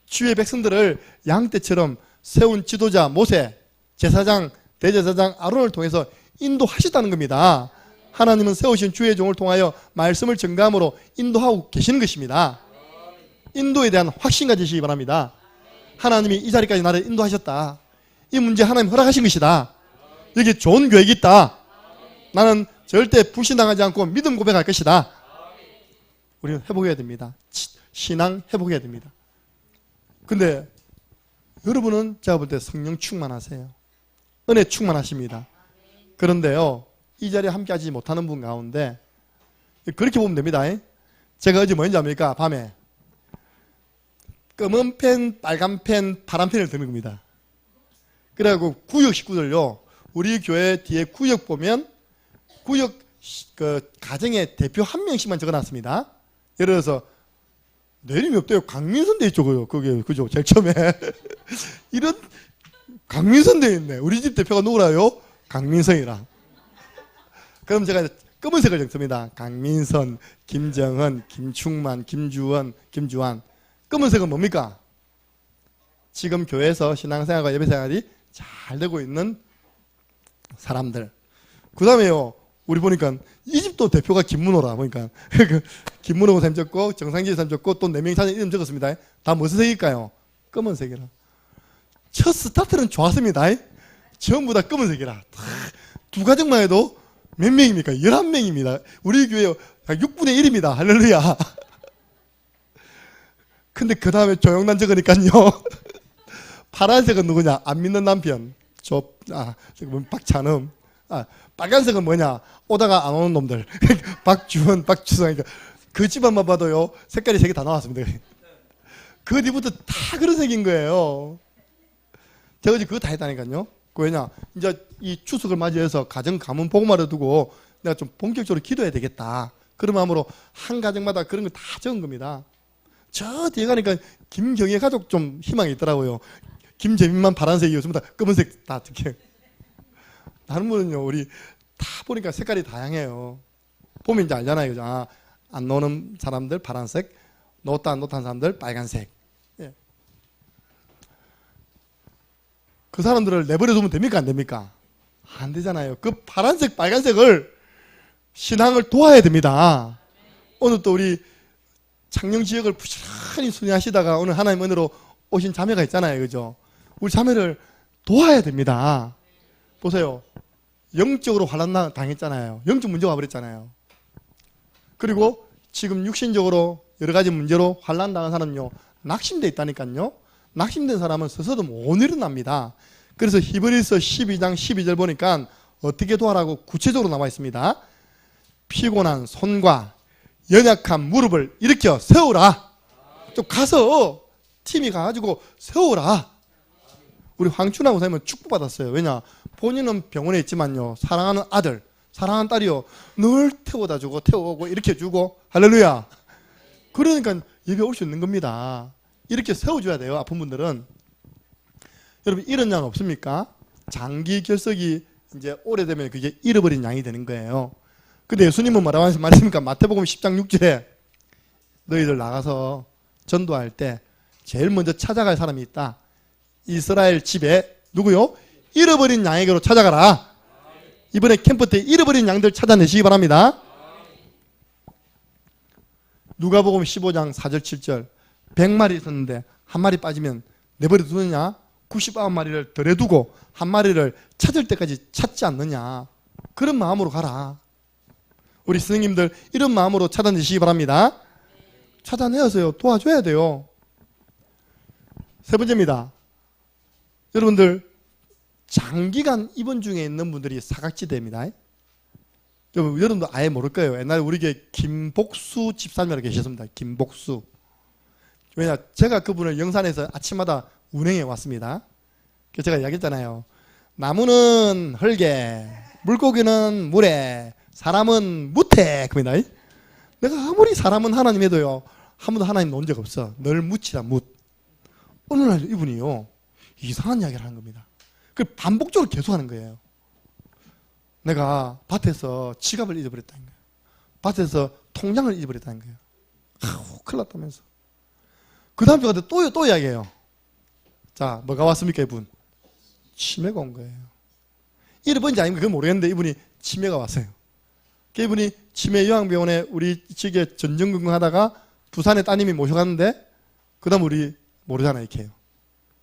주의 백성들을 양떼처럼 세운 지도자 모세, 제사장, 대제사장 아론을 통해서 인도하셨다는 겁니다. 하나님은 세우신 주의 종을 통하여 말씀을 전가함으로 인도하고 계시는 것입니다. 인도에 대한 확신 가지시기 바랍니다. 하나님이 이 자리까지 나를 인도하셨다. 이 문제 하나님 허락하신 것이다. 여기 좋은 계획이 있다. 나는 절대 불신당하지 않고 믿음 고백할 것이다. 우리는 회복해야 됩니다. 신앙 회복해야 됩니다. 근데 여러분은 제가 볼 때 성령 충만하세요. 은혜 충만하십니다. 그런데요 이 자리에 함께 하지 못하는 분 가운데 그렇게 보면 됩니다. 제가 어제 뭐인지 압니까? 밤에 검은 펜, 빨간 펜, 파란 펜을 드는 겁니다. 그래갖고 구역 식구들요 우리 교회 뒤에 구역 보면 구역 그 가정의 대표 한 명씩만 적어놨습니다. 예를 들어서 내림이 없대요. 강민선 돼 있죠, 그게 그죠? 제일 처음에 이런 강민선 돼 있네. 우리 집 대표가 누구라요? 강민선이라. 그럼 제가 검은색을 적습니다. 강민선, 김정은, 김충만, 김주원, 김주환. 검은색은 뭡니까? 지금 교회에서 신앙생활과 예배생활이 잘 되고 있는 사람들. 그 다음에요. 우리 보니까 이 집도 대표가 김문호라 보니까 김문호 선생님 적고 정상지 선생님 적고 또 4명이 사진 이름 적었습니다. 다 무슨 색일까요? 검은색이라. 첫 스타트는 좋았습니다. 전부 다 검은색이라. 두 가정만 해도 몇 명입니까? 11명입니다. 우리 교회 6분의 1입니다. 할렐루야. 근데 그 다음에 조영란 적으니까요. 파란색은 누구냐? 안 믿는 남편. 박찬음. 빨간색은 뭐냐? 오다가 안 오는 놈들. 박주원, 박주성. 그 집안만 봐도요. 색깔이 3개 다 나왔습니다. 그 뒤부터 다 그런 색인 거예요. 제가 어제 그거 다 했다니까요. 왜냐? 이제 이 추석을 맞이해서 가정 가문 복음화를 두고 내가 좀 본격적으로 기도해야 되겠다. 그런 마음으로 한 가정마다 그런 걸 다 적은 겁니다. 저 뒤에 가니까 김경애 가족 좀 희망이 있더라고요. 김재민만 파란색이었습니다. 검은색 다 특히. 다른 분은요, 우리 다 보니까 색깔이 다양해요. 보면 이제 알잖아요. 그죠? 아, 안 노는 사람들 파란색, 놓다 안 놓다는 사람들 빨간색. 예. 그 사람들을 내버려 두면 됩니까? 안 됩니까? 안 되잖아요. 그 파란색, 빨간색을 신앙을 도와야 됩니다. 오늘 또 우리 창녕 지역을 부지런히 순회하시다가 오늘 하나님 은혜로 오신 자매가 있잖아요. 그죠? 우리 자매를 도와야 됩니다. 보세요. 영적으로 환난 당했잖아요. 영적 문제가 와버렸잖아요. 그리고 지금 육신적으로 여러 가지 문제로 환난 당한 사람은요, 낙심돼 있다니까요. 낙심된 사람은 서서도 못 일어납니다. 그래서 히브리서 12장 12절 보니까 어떻게 도와라고 구체적으로 나와 있습니다. 피곤한 손과 연약한 무릎을 일으켜 세우라. 좀 가서 팀이 가가지고 세우라. 우리 황춘하 목사님은 축복받았어요. 왜냐? 본인은 병원에 있지만요, 사랑하는 아들, 사랑하는 딸이요, 늘 태워다 주고 태워오고 이렇게 주고, 할렐루야. 그러니까 예배 올 수 있는 겁니다. 이렇게 세워줘야 돼요. 아픈 분들은. 여러분, 이런 양 없습니까? 장기 결석이 이제 오래되면 그게 잃어버린 양이 되는 거예요. 근데 예수님은 뭐라고 말했습니까? 마태복음 10장 6절에 너희들 나가서 전도할 때 제일 먼저 찾아갈 사람이 있다. 이스라엘 집에 누구요? 잃어버린 양에게로 찾아가라. 이번에 캠프 때 잃어버린 양들 찾아내시기 바랍니다. 누가복음 15장 4절 7절 100마리 있었는데 한 마리 빠지면 내버려 두느냐? 99마리를 덜 해두고 한 마리를 찾을 때까지 찾지 않느냐? 그런 마음으로 가라. 우리 스승님들 이런 마음으로 찾아내시기 바랍니다. 찾아내어서요, 도와줘야 돼요. 세 번째입니다. 여러분들 장기간 입원 중에 있는 분들이 사각지대입니다. 여러분도 아예 모를 거예요. 옛날에 우리 교회 김복수 집사님이라고 계셨습니다. 김복수. 왜냐, 제가 그분을 영산에서 아침마다 운행해 왔습니다. 그래서 제가 이야기했잖아요. 나무는 흙에, 물고기는 물에, 사람은 무태. 그입니다. 내가 아무리 사람은 하나님 해도요, 한 번도 하나님 놓은 적 없어. 늘 묻히라 묻. 어느 날 이분이요, 이상한 이야기를 하는 겁니다. 그 반복적으로 계속 하는 거예요. 내가 밭에서 지갑을 잊어버렸다는 거예요. 밭에서 통장을 잊어버렸다는 거예요. 아우, 큰일 났다면서. 그 다음 주에 또 이야기해요. 자, 뭐가 왔습니까, 이분? 치매가 온 거예요. 잃어버린지 아닌가 그건 모르겠는데 이분이 치매가 왔어요. 이분이 치매 요양병원에 우리 지역에 전전긍긍하다가 부산에 따님이 모셔갔는데 그 다음 우리 모르잖아요, 이렇게 해요.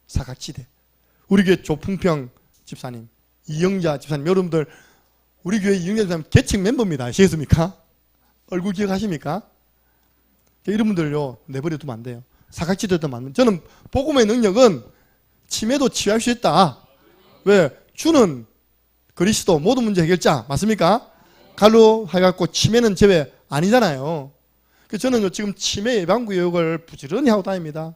사각지대. 우리 교회 조풍평 집사님, 이영자 집사님, 여러분들 우리 교회 이영자 집사님 계층 멤버입니다. 아시겠습니까? 얼굴 기억하십니까? 이런 분들요, 내버려 두면 안 돼요. 사각지대도 맞는. 저는 복음의 능력은 치매도 치유할 수 있다. 왜? 주는 그리스도 모든 문제 해결자 맞습니까? 갈로 해갖고 치매는 제외 아니잖아요. 그래서 저는 지금 치매 예방구역을 부지런히 하고 다닙니다.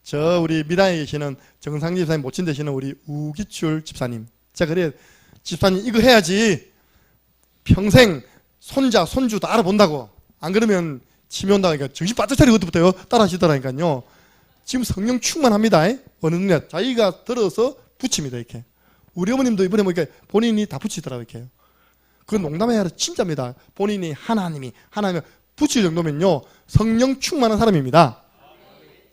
저 우리 미라에 계시는 정상지 집사님 모친 되시는 우리 우기출 집사님, 제가 그래, 집사님 이거 해야지 평생 손자 손주 다 알아본다고, 안 그러면 치매 온다니까 정신 바짝 차리고 그때부터요 따라 하시더라니까요. 지금 성령 충만합니다. 어느 날 자기가 들어서 붙입니다. 이렇게 우리 어머님도 이번에 뭐 이렇게 본인이 다 붙이더라고요. 이렇게. 그건 농담이 아니라 진짜입니다. 본인이 하나님을 붙일 정도면요 성령 충만한 사람입니다.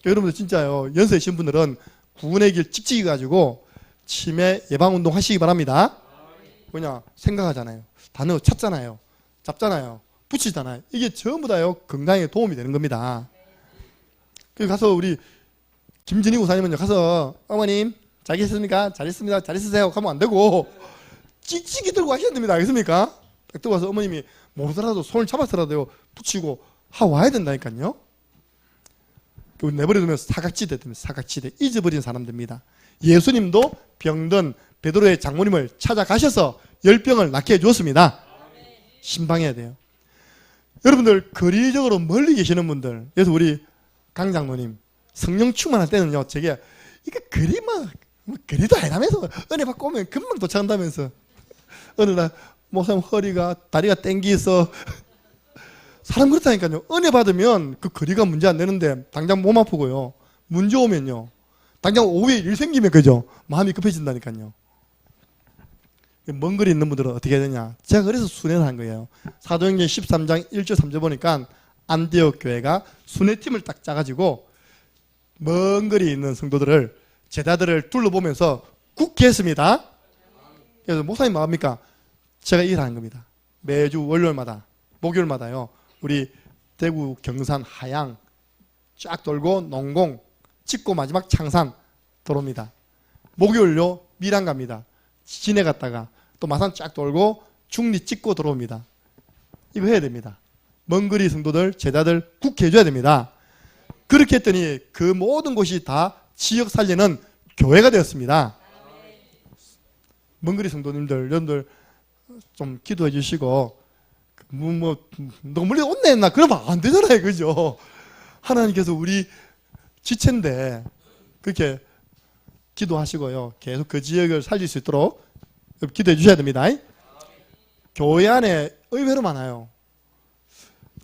여러분들 진짜요, 연세 있으신 분들은 구원의 길 찍찍이 가지고 치매 예방운동 하시기 바랍니다. 뭐냐, 생각하잖아요, 단어 찾잖아요, 잡잖아요, 붙이잖아요. 이게 전부 다요 건강에 도움이 되는 겁니다. 그래서 가서 우리 김진희 우사님은요, 가서 어머님 잘 계셨습니까? 잘 있습니다. 잘 있으세요. 하면 안 되고 찍찍이 들고 하셔야 됩니다. 알겠습니까? 딱 들어와서 어머님이 모르더라도 손을 잡아서라도 붙이고 하고 와야 된다니까요. 내버려두면 사각지대 됩니다. 사각지대. 잊어버린 사람 됩니다. 예수님도 병든 베드로의 장모님을 찾아가셔서 열병을 낫게 해주었습니다. 신방해야 돼요. 여러분들 거리적으로 멀리 계시는 분들, 그래서 우리 강 장로님 성령 충만할 때는요, 제게 이게 그리 뭐 그리도 아니라면서 은혜 받고 오면 금방 도착한다면서 어느 날 목사님 허리가 다리가 땡기서 사람 그렇다니까요. 은혜 받으면 그 거리가 문제 안 되는데 당장 몸 아프고요, 문제 오면요 당장 오후에 일 생기면 그죠 마음이 급해진다니까요. 먼 거리 있는 분들은 어떻게 해야 되냐, 제가 그래서 순회를 한 거예요. 사도행전 13장 1절 3절 보니까 안디옥 교회가 순회팀을 딱 짜가지고 먼 거리 있는 성도들을, 제자들을 둘러보면서 굳게 했습니다. 그래서 목사님 뭐합니까? 제가 일하는 겁니다. 매주 월요일마다, 목요일마다요. 우리 대구 경산 하양 쫙 돌고 농공 찍고 마지막 창산 들어옵니다. 목요일요 밀양 갑니다. 진해 갔다가 또 마산 쫙 돌고 중리 찍고 들어옵니다. 이거 해야 됩니다. 먼 거리 성도들, 제자들 굳게 해줘야 됩니다. 그렇게 했더니 그 모든 곳이 다 지역 살리는 교회가 되었습니다. 먼 거리 성도님들, 여러분들 좀 기도해 주시고 너무 멀리 온내 했나? 그러면 안 되잖아요. 그죠? 하나님께서 우리 지체인데 그렇게 기도하시고요. 계속 그 지역을 살릴 수 있도록 기도해 주셔야 됩니다. 교회 안에 의외로 많아요.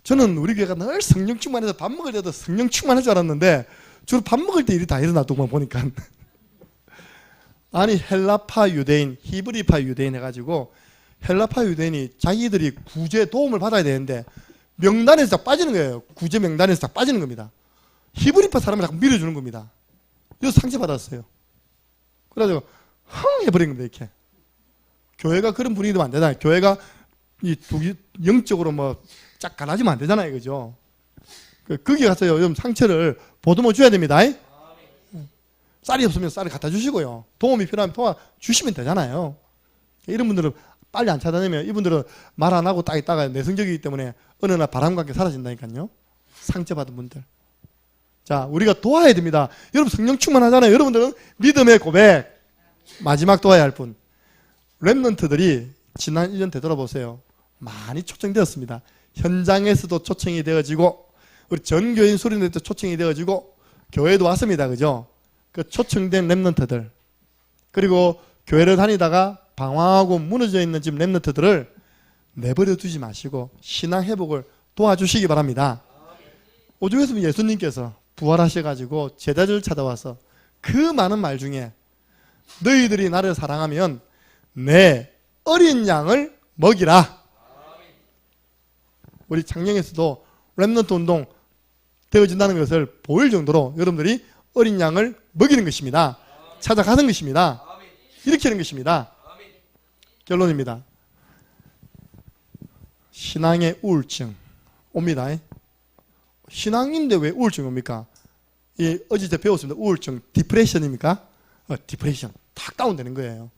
저는 우리 교회가 늘 성령 충만해서 밥 먹을 때도 성령 충만할 줄 알았는데 주로 밥 먹을 때 일이 다 일어나더구만 보니까. 아니 헬라파 유대인, 히브리파 유대인 해가지고 헬라파 유대인이 자기들이 구제 도움을 받아야 되는데 명단에서 딱 빠지는 거예요. 구제 명단에서 딱 빠지는 겁니다. 히브리파 사람을 자꾸 밀어주는 겁니다. 그래서 상처받았어요. 그래가지고 흥 해버린 겁니다. 이렇게. 교회가 그런 분위기 되면 안 되잖아요. 교회가 이 영적으로 뭐 쫙 갈라지면 안 되잖아요. 그죠? 거기 가서요. 좀 상처를 보듬어 줘야 됩니다. 쌀이 없으면 쌀을 갖다 주시고요. 도움이 필요하면 도와주시면 되잖아요. 이런 분들은 빨리 안 찾아내면 이분들은 말 안 하고 딱 있다가 내성적이기 때문에 어느 날 바람과 함께 사라진다니까요. 상처받은 분들. 자, 우리가 도와야 됩니다. 여러분 성령 충만하잖아요. 여러분들은 믿음의 고백. 마지막 도와야 할 분. 렘넌트들이 지난 1년 되돌아보세요. 많이 초청되었습니다. 현장에서도 초청이 되어지고 우리 전교인 수련회도 초청이 되어지고 교회도 왔습니다. 그죠? 그 초청된 렘넌트들 그리고 교회를 다니다가 방황하고 무너져 있는 지금 렘넌트들을 내버려 두지 마시고 신앙 회복을 도와주시기 바랍니다. 오죽했으면 예수님께서 부활하셔가지고 제자들을 찾아와서 그 많은 말 중에 너희들이 나를 사랑하면 내 어린 양을 먹이라. 우리 창녕에서도 렘넌트 운동 되어진다는 것을 보일 정도로 여러분들이 어린 양을 먹이는 것입니다. 찾아가는 것입니다. 이렇게 하는 것입니다. 결론입니다. 신앙의 우울증 옵니다. 신앙인데 왜 우울증이 옵니까? 어제 제가 배웠습니다. 우울증, 디프레션입니까? 디프레션. 탁 다운되는 거예요.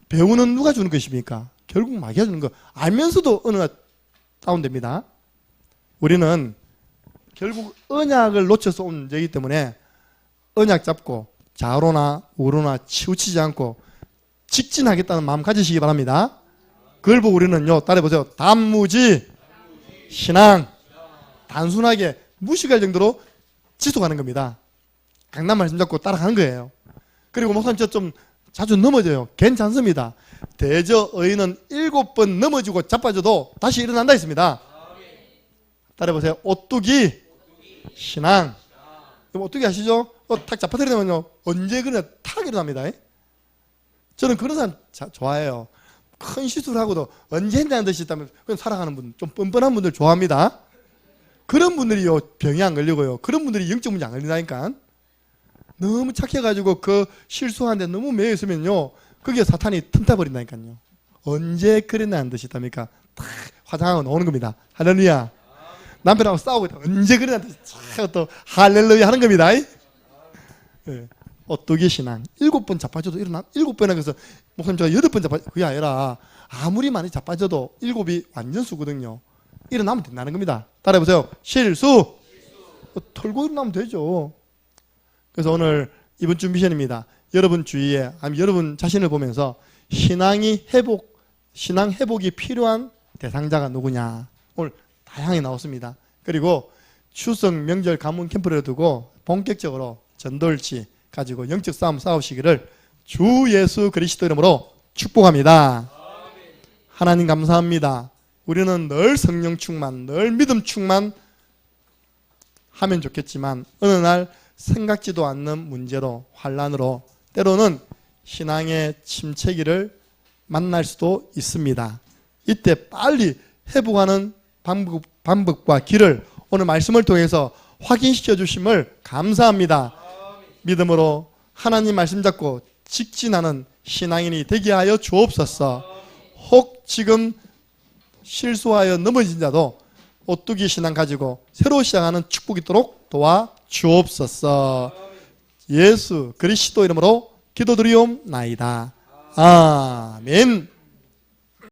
배우는 누가 주는 것입니까? 결국 마귀가 주는 거. 알면서도 어느 날 다운됩니다. 우리는 결국 언약을 놓쳐서 온 문제이기 때문에 언약 잡고 좌로나 우로나 치우치지 않고 직진하겠다는 마음 가지시기 바랍니다. 그걸 보고 우리는요, 따라해보세요. 단무지 신앙. 단순하게 무식할 정도로 지속하는 겁니다. 강남 말씀 잡고 따라가는 거예요. 그리고 목사님 저 좀 자주 넘어져요. 괜찮습니다. 대저 의인은 7번 넘어지고 자빠져도 다시 일어난다 했습니다. 따라해보세요. 오뚜기 신앙. 오뚜기 아시죠? 탁 자빠뜨리면요 언제 그러냐 탁 일어납니다. 저는 그런 사람 좋아해요. 큰 실수를 하고도 언제 했냐는 듯이 있다면 그냥 살아가는 분, 좀 뻔뻔한 분들 좋아합니다. 그런 분들이요 병이 안 걸리고요. 그런 분들이 영적 문제 안 걸린다니까. 너무 착해가지고 그 실수하는데 너무 매여 있으면요 거기에 사탄이 틈타버린다니까요. 언제 그랬냐는 듯이 있답니까? 탁 화장하고 나오는 겁니다. 할렐루야. 남편하고 싸우고 있다. 언제 그랬냐는 듯이 또 할렐루야 하는 겁니다. 네. 오뚜기 신앙. 7번 자빠져도 일어나. 7번이나 그래서 목사님 제가 8번 자빠 그게 아니라 아무리 많이 자빠져도 7이 완전 수거든요. 일어나면 된다는 겁니다. 따라해보세요. 실수. 털고 일어나면 되죠. 그래서 오늘 이번 주 미션입니다. 여러분 주위에 아니면 여러분 자신을 보면서 신앙 회복이 필요한 대상자가 누구냐. 오늘 다양하게 나왔습니다. 그리고 추석 명절 가문 캠프를 두고 본격적으로 전돌치 가지고 영적 싸움 싸우시기를 주 예수 그리스도 이름으로 축복합니다. 하나님 감사합니다. 우리는 늘 성령 충만, 늘 믿음 충만 하면 좋겠지만 어느 날 생각지도 않는 문제로 환난으로 때로는 신앙의 침체기를 만날 수도 있습니다. 이때 빨리 회복하는 방법과 길을 오늘 말씀을 통해서 확인시켜 주심을 감사합니다. 믿음으로 하나님 말씀 잡고 직진하는 신앙인이 되게 하여 주옵소서. 혹 지금 실수하여 넘어진 자도 오뚜기 신앙 가지고 새로 시작하는 축복이 있도록 도와 주옵소서. 예수 그리스도 이름으로 기도드리옵나이다. 아멘.